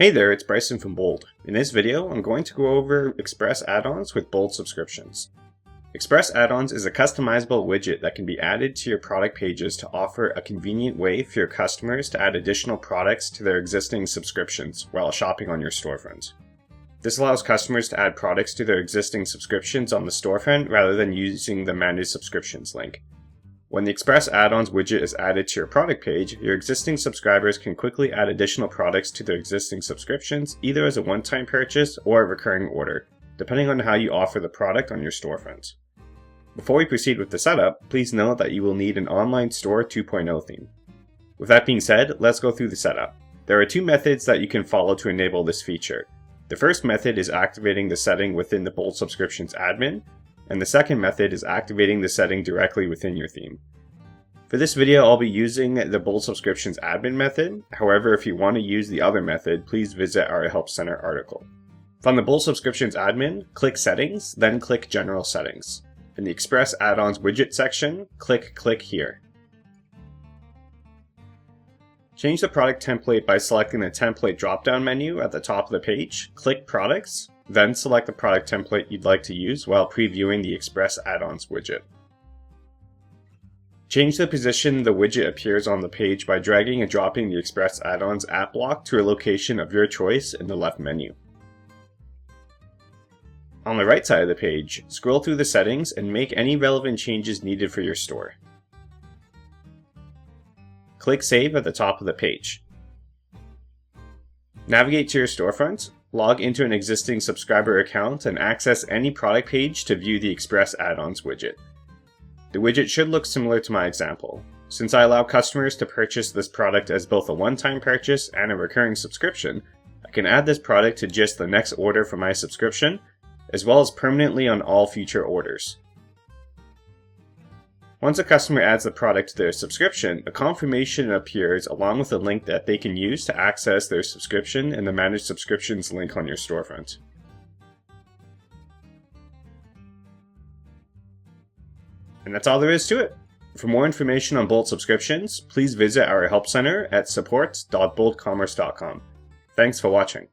Hey there, it's Brysen from Bold. In this video, I'm going to go over Express Add-ons with Bold subscriptions. Express Add-ons is a customizable widget that can be added to your product pages to offer a convenient way for your customers to add additional products to their existing subscriptions while shopping on your storefront. This allows customers to add products to their existing subscriptions on the storefront rather than using the Manage Subscriptions link. When the Express Add-ons widget is added to your product page, your existing subscribers can quickly add additional products to their existing subscriptions either as a one-time purchase or a recurring order, depending on how you offer the product on your storefront. Before we proceed with the setup, please note that you will need an Online Store 2.0 theme. With that being said, let's go through the setup. There are two methods that you can follow to enable this feature. The first method is activating the setting within the Bold Subscriptions admin, and the second method is activating the setting directly within your theme. For this video, I'll be using the Bold Subscriptions admin method. However, if you want to use the other method, please visit our Help Center article. From the Bold Subscriptions admin, click Settings, then click General Settings. In the Express Add-ons Widget section, click here. Change the product template by selecting the Template drop-down menu at the top of the page, click Products, then select the product template you'd like to use while previewing the Express Add-ons widget. Change the position the widget appears on the page by dragging and dropping the Express Add-ons app block to a location of your choice in the left menu. On the right side of the page, scroll through the settings and make any relevant changes needed for your store. Click Save at the top of the page. Navigate to your storefront, log into an existing subscriber account, and access any product page to view the Express Add-ons widget. The widget should look similar to my example. Since I allow customers to purchase this product as both a one-time purchase and a recurring subscription, I can add this product to just the next order for my subscription, as well as permanently on all future orders. Once a customer adds the product to their subscription, a confirmation appears along with a link that they can use to access their subscription in the Manage Subscriptions link on your storefront. And that's all there is to it. For more information on Bold subscriptions, please visit our Help Center at support.boldcommerce.com. Thanks for watching.